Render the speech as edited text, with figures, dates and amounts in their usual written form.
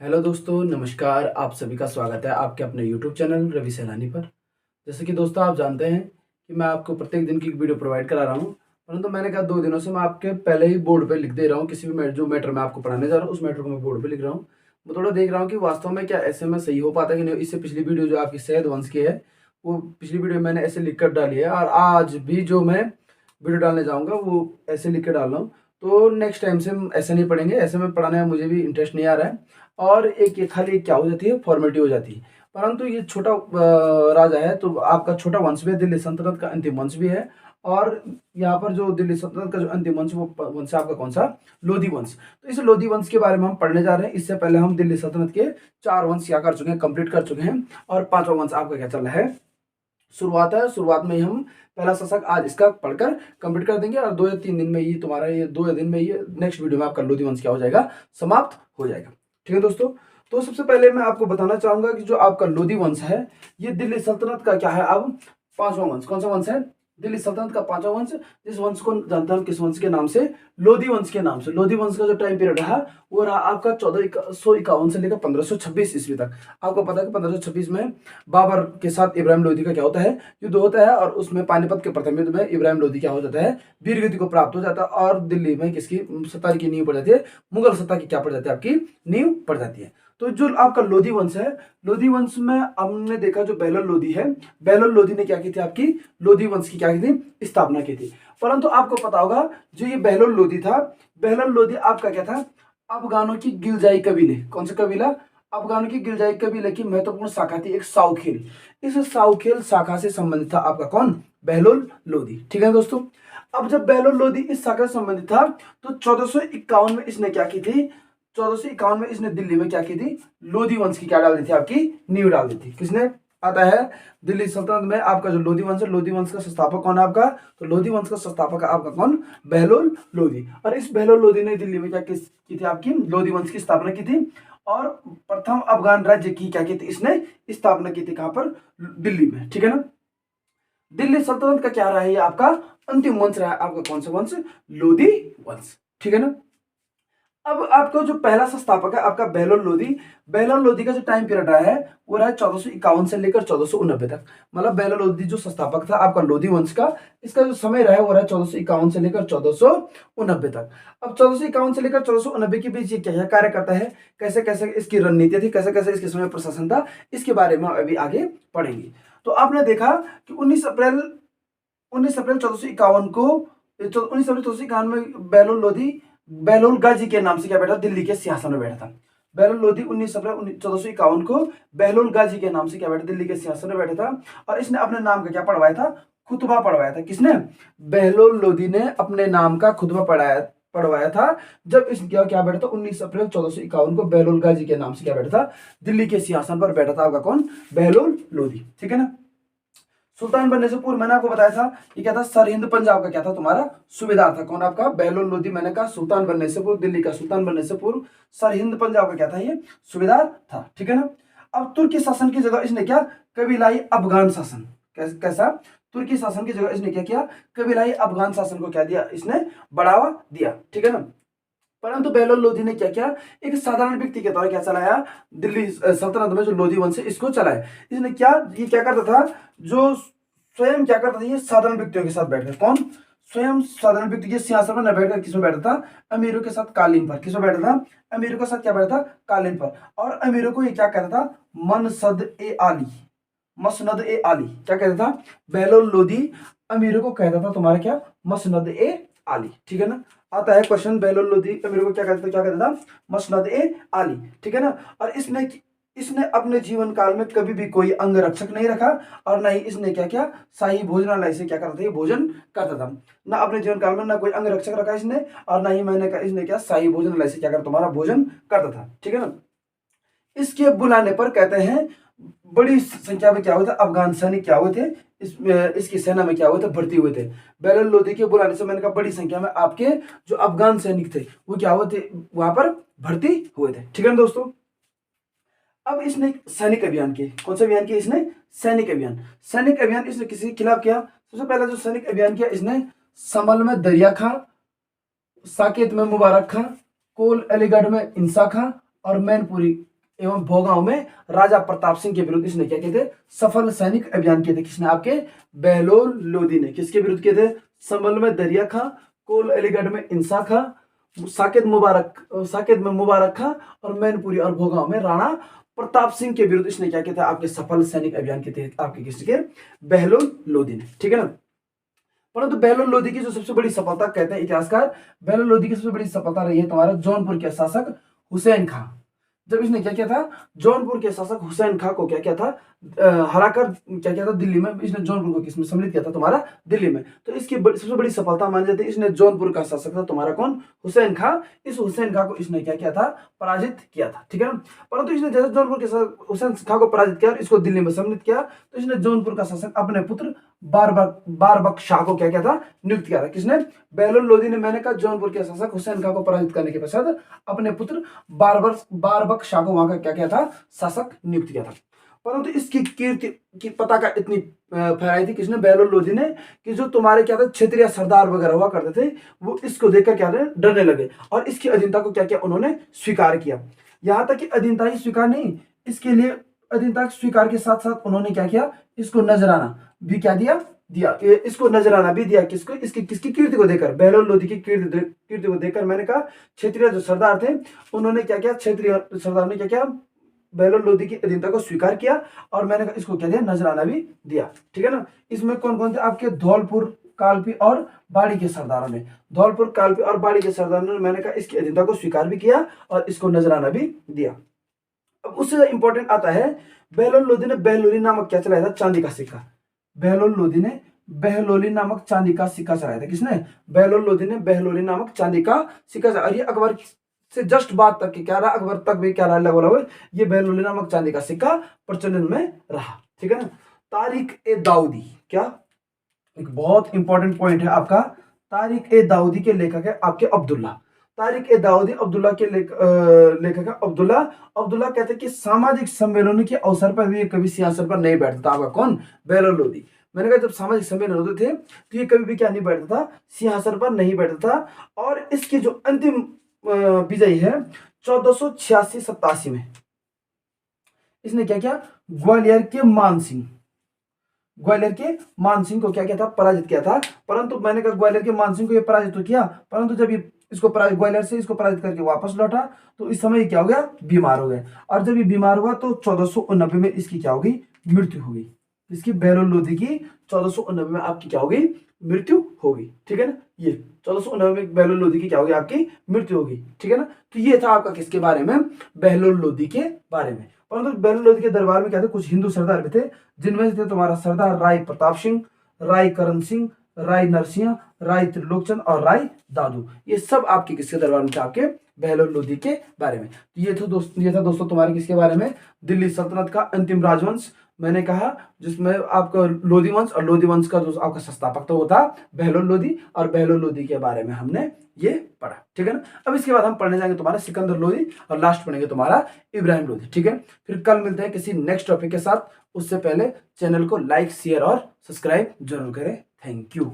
Hello दोस्तों, नमस्कार। आप सभी का स्वागत है आपके अपने यूट्यूब चैनल रवि सैलानी पर। जैसे कि दोस्तों आप जानते हैं कि मैं आपको प्रत्येक दिन की एक वीडियो प्रोवाइड करा रहा हूं, परंतु मैंने कहा 2 दिनों से मैं आपके पहले ही बोर्ड पे लिख दे रहा हूं। किसी भी जो मैटर मैं आपको पढ़ाने जा रहा हूं उस मैटर को मैं बोर्ड पे लिख रहा हूं। मैं थोड़ा देख रहा हूं कि वास्तव में क्या ऐसे में सही हो पाता है कि नहीं। इससे पिछली वीडियो जो आपकी सेहत वंश की है, वो पिछली वीडियो मैंने ऐसे लिख कर डाली है, और आज भी जो मैं वीडियो डालने जाऊँगा वो ऐसे लिख के डाल रहा हूँ। तो नेक्स्ट टाइम से हम ऐसे नहीं पढ़ेंगे। ऐसे में पढ़ाने में मुझे भी इंटरेस्ट नहीं आ रहा है, और एक ये खाली क्या हो जाती है, फॉर्मेलिटी हो जाती है। परंतु ये छोटा राजा है, तो आपका छोटा वंश भी है, दिल्ली सल्तनत का अंतिम वंश भी है। और यहाँ पर जो दिल्ली सल्तनत का जो अंतिम वंश, वो वंश है आपका कौन सा, लोधी वंश। तो इस लोधी वंश के बारे में हम पढ़ने जा रहे हैं। इससे पहले हम दिल्ली सल्तनत के 4 वंश क्या कर चुके हैं, कंप्लीट कर चुके हैं, और 5वां वंश आपका क्या चल रहा है, शुरुआत है। शुरुआत में ही हम पहला शतक आज इसका पढ़कर कंप्लीट कर देंगे, और 2 या 3 दिन में ये तुम्हारा, ये 2 या दिन में ये नेक्स्ट वीडियो में आपका लोधी वंश क्या हो जाएगा, समाप्त हो जाएगा। ठीक है दोस्तों। तो सबसे पहले मैं आपको बताना चाहूंगा कि जो आपका लोधी वंश है, ये दिल्ली सल्तनत का क्या है, अब 5वां वंश। कौन सा वंश है, दिल्ली सल्तनत का 5वां वंश। जिस वंश को जानते हैं हम किस वंश के नाम से, लोधी वंश के नाम से। लोधी वंश का जो टाइम पीरियड रहा वो रहा आपका 1451 से लेकर 1526 ईस्वी तक। आपको पता है कि 1526 में बाबर के साथ इब्राहिम लोधी का क्या होता है, युद्ध होता है, और उसमें पानीपत के प्रथम युद्ध में इब्राहिम लोधी क्या हो जाता है, वीर गति को प्राप्त हो जाता है, और दिल्ली में किसकी सत्ता की नींव पड़ जाती है, मुगल सत्ता की क्या पड़ जाती है, आपकी नींव पड़ जाती है। तो जो आपका लोधी वंश है, लोधी वंश में हमने देखा जो बेहलोल लोधी है, बेहलोल लोधी ने क्या की थी, आपकी लोधी वंश की क्या की थी, स्थापना की थी। परंतु आपको पता होगा जो ये बेहलोल लोधी था, बेहलोल लोधी आपका क्या था, अफगानों की गिलजाई कबीले। कौन सा कबीला, अफगानों की गिलजाई कबीले की महत्वपूर्ण शाखा थी, एक साउखेल। इस साउखेल शाखा से संबंधित था आपका कौन, बेहलोल लोधी। ठीक है दोस्तों। अब जब बेहलोल लोधी इस शाखा से संबंधित था, तो 1451 में इसने क्या की थी, 1451 में इसने दिल्ली में क्या की थी, लोधी वंश की क्या डाल दी थी, आपकी नींव डाल दी थी। किसने, आता है दिल्ली सल्तनत में आपका जो लोधी वंश है, लोधी वंश का संस्थापक कौन है आपका, तो लोधी वंश का संस्थापक है आपका कौन, बेहलोल लोधी। और इस बेहलोल लोधी ने दिल्ली में क्या की थी, आपकी लोधी वंश की स्थापना की थी, और प्रथम अफगान राज्य की क्या की थी, इसने स्थापना की थी, कहां पर, दिल्ली में। ठीक है ना। दिल्ली सल्तनत का क्या रहा है, आपका अंतिम वंश रहा है, आपका कौन सा वंश, लोधी वंश। ठीक है ना। अब आपका जो पहला संस्थापक है आपका बेहलोल लोधी, बेहलोल लोधी का जो टाइम पीरियड रहा है वो रहा है 1451 से लेकर 1489 तक। मतलब बेहलोल लोधी जो संस्थापक था आपका लोधी वंश का, इसका जो समय रहा है वो रहा है 1451 से लेकर 1489 तक। अब 1451 से लेकर 1489 के बीच ये क्या कार्य करता है, कैसे कैसे इसकी रणनीति थी, कैसे कैसे इसके समय प्रशासन था, इसके बारे में अभी आगे पढ़ेंगे। तो आपने देखा कि 19 अप्रैल 1451 को, 19 अप्रैल 1451 में बेहलोल लोधी बेहलोल गाजी के नाम से क्या बैठा, दिल्ली के सिंहासन में बैठा था। बेहलोल लोधी 19 अप्रैल 1451 को बेहलोल गाजी के नाम से क्या बैठा, दिल्ली के सिंहासन में बैठा था। और इसने अपने नाम का क्या पढ़वाया था, खुतबा पढ़वाया था। किसने, बेहलोल लोधी ने अपने नाम का खुतबा पढ़वाया था, जब इस क्या बैठा था, 19 अप्रैल 1451 को बेहलोल गाजी के नाम से क्या बैठा था, दिल्ली के सिंहासन पर बैठा था आपका कौन, बेहलोल लोधी। ठीक है ना। सुल्तान बनने से पूर्व मैंने आपको बताया था ये क्या था, सरहिंद पंजाब का क्या था, तुम्हारा सूबेदार था। कौन, आपका बेहलोल लोधी। मैंने कहा सुल्तान बनने से पूर्व, दिल्ली का सुल्तान बनने से पूर्व सरहिंद पंजाब का क्या था, ये सूबेदार था। ठीक है ना। अब तुर्की शासन की जगह इसने क्या, कबीलाई अफगान शासन, कैसा, तुर्की शासन की जगह इसने क्या किया, कबीलाई अफगान शासन को क्या दिया, इसने बढ़ावा दिया। ठीक है ना। परंतु बेहलोल लोधी ने क्या किया, एक साधारण व्यक्ति के तौर क्या चलाया, दिल्ली सल्तनत में जो लोधी वंश है इसको चलाया। इसने क्या, ये क्या करता था, जो स्वयं क्या करता था, ये साधारण व्यक्तियों के साथ बैठकर, कौन, स्वयं साधारण व्यक्ति के सिंहासन पर न बैठकर किसमें बैठा था, अमीरों के साथ कालीन पर। किसमें बैठा था, अमीरों के साथ क्या बैठा था, कालीन पर। और अमीरों को ये क्या कहता था, मनसद ए आली, मसनद ए आली क्या कहता था, बेहलोल लोधी अमीरों को कहता था तुम्हारा क्या, मसनद ए आली। ठीक है ना। आता है क्वेश्चन, बेहलोल लोधी अमीरों को क्या कहता था, क्या कहता था, मसनद ए आली। ठीक है ना। और इसने इसने अपने जीवन काल में कभी भी कोई अंगरक्षक नहीं रखा, और ना ही इसने क्या किया, शाही भोजनालय से क्या करता था, ये भोजन करता था। ना अपने जीवन काल में ना कोई अंगरक्षक रखा इसने, और ना ही मैंने कहा इसने क्या, शाही भोजनालय से क्या कर तुम्हारा भोजन करता था। ठीक है ना। इसके बुलाने पर कहते हैं बड़ी संख्या में क्या हुए थे, अफगान सैनिक क्या हुए थे, इसकी सेना में क्या हुए थे, भर्ती हुए थे। बेहलोल लोधी के बुलाने से मैंने कहा बड़ी संख्या में आपके जो अफगान सैनिक थे वो क्या हुए थे, वहां पर भर्ती हुए थे। ठीक है ना दोस्तों। अब इसने सैनिक अभियान किए, कौन सा अभियान किया इसने, सैनिक अभियान। सैनिक अभियान इसने किसी के खिलाफ किया, सबसे पहला जो सैनिक अभियान किया इसने समल में दरिया खां, साकेत में मुबारक खां, कोल अलीगढ़ में इंसा खां, और मैनपुरी एवं भोगांव में राजा प्रताप सिंह के विरुद्ध इसने क्या किए थे, सफल सैनिक अभियान किए थे। किसने, आपके बहलोल लोधी ने। किसके विरुद्ध किए थे, संभल में दरिया खां, कोल अलीगढ़ में इंसा खां, साकेत में मुबारक खां और मैनपुरी और भोगांव में राणा प्रताप सिंह के विरुद्ध इसने क्या किया था, आपके सफल सैनिक अभियान किए थे आपके किसके, बहलोल लोधी ने। ठीक है ना। परंतु बहलोल लोधी की जो सबसे बड़ी सफलता, कहते हैं इतिहासकार, बहलोल लोधी की सबसे बड़ी सफलता रही है तुम्हारा जौनपुर के शासक हुसैन खां। जब इसने क्या किया था, जौनपुर के शासक हुसैन खां को क्या किया था, हराकर क्या किया था दिल्ली में, इसने जौनपुर को किसमें सम्मिलित किया था, तुम्हारा दिल्ली में। तो इसकी सबसे बड़ी सफलता मानी जाती है, इसने जौनपुर का शासक था तुम्हारा कौन, हुसैन खां। इस हुसैन खां को इसने क्या किया था, पराजित किया था। ठीक है ना। परंतु इसने जैसे जौनपुर के हुसैन खां को पराजित किया और इसको दिल्ली में सम्मिलित किया, तो इसने जौनपुर का शासक अपने पुत्र बारबक शाह को क्या किया था, नियुक्त किया था। किसने, बहलोल लोधी ने। मैंने कहा जौनपुर के शासक हुसैन खां को पराजित करने के पश्चात अपने पुत्र बारबक शाह को वहां का क्या किया था, शासक नियुक्त किया था। परंतु इसकी कीर्ति की पताका इतनी फहराई थी किसने, बहलोल लोधी ने, कि जो तुम्हारे क्या था क्षत्रिय सरदार वगैरह हुआ करते थे, वो इसको देखकर क्या डरने लगे और इसकी अधीनता को क्या किया, उन्होंने स्वीकार किया। यहां तक कि अधीनता ही स्वीकार नहीं, इसके लिए अधीनता स्वीकार के साथ साथ उन्होंने क्या किया, इसको नजराना भी क्या दिया, इसको नजराना भी दिया। किसको, किसकी कीर्ति को देखकर, बहलोल लोधी की कीर्ति को देखकर। मैंने कहा क्षेत्रीय जो सरदार थे उन्होंने क्या किया, क्षेत्रीय सरदार ने क्या किया, बहलोल लोधी की अधीनता को स्वीकार किया और मैंने कहा इसको क्या दिया, नजराना भी दिया। ठीक है ना। इसमें कौन कौन थे, आपके धौलपुर, कालपी और बाड़ी के सरदारों ने, धौलपुर, कालपी और बाड़ी के सरदारों ने, मैंने कहा इसकी अधीनता को स्वीकार भी किया और इसको नजराना भी दिया। अब उससे इंपॉर्टेंट आता है, बहलोल लोधी ने बहलोली नामक क्या चलाया था, चांदी का सिक्का। बहलोल लोधी ने बहलोली नामक चांदी का सिक्का चलाया था। किसने, बहलोल लोधी ने बहलोली नामक चांदी का सिक्का चलाया। और ये अकबर से जस्ट बाद तक क्या रहा, अकबर तक भी क्या रहा, लगभग ये बहलोली नामक चांदी का सिक्का प्रचलन में रहा। ठीक है ना। तारिक ए दाऊदी, क्या एक बहुत इंपॉर्टेंट पॉइंट है आपका, तारिक ए दाऊदी के लेखक है आपके अब्दुल्ला। तारिक ए दाऊदी अब्दुल्ला के लेखक है अब्दुल्ला कहते हैं कि सामाजिक सम्मेलनों के अवसर पर भी कभी सिंहासन पर नहीं बैठता था। आपका कौन, बहलोल लोधी। मैंने कहा जब सामाजिक सम्मेलन होते थे तो ये कभी भी क्या नहीं बैठता था, सिंहासन पर नहीं बैठता था। और इसकी जो अंतिम विजयी है 1486-87 में, इसने क्या किया, ग्वालियर के मान सिंह को क्या किया था, पराजित किया था। परंतु मैंने कहा ग्वालियर के मान सिंह को ये पराजित तो किया, परंतु जब ये ग्वालियर से इसको पराजित करके वापस लौटा तो इस समय क्या हो गया, बीमार हो गया। और जब ये बीमार हुआ तो 1489 में इसकी क्या होगी, मृत्यु होगी। इसकी, बहलोल लोधी की 1489 में आपकी क्या होगी, मृत्यु होगी। ठीक है ना। ये 1489 में बहलोल लोधी की क्या होगी, आपकी मृत्यु होगी। ठीक है ना। तो ये था आपका किसके बारे में, बहलोल लोधी के बारे में। परंतु बहलोल लोधी के दरबार में क्या थे, कुछ हिंदू सरदार भी थे, जिनमें से थे तुम्हारा सरदार राय प्रताप सिंह, राय करण सिंह, राय नरसिंह, राय त्रिलोकचंद और राय दादू। ये सब आपके किसके दरबार में थे, आपके बहलोल लोधी के बारे में। तो ये था दोस्तों तुम्हारे किसके बारे में, दिल्ली सल्तनत का अंतिम राजवंश। मैंने कहा जिसमें आपका लोधी वंश, और लोधी वंश का जो आपका संस्थापक तो वो था बहलोल लोधी, और बहलोल लोधी के बारे में हमने ये पढ़ा। ठीक है ना। अब इसके बाद हम पढ़ने जाएंगे तुम्हारा सिकंदर लोधी और लास्ट पढ़ेंगे तुम्हारा इब्राहिम लोधी। ठीक है। फिर कल मिलते हैं किसी नेक्स्ट टॉपिक के साथ। उससे पहले चैनल को लाइक, शेयर और सब्सक्राइब जरूर करें। Thank you.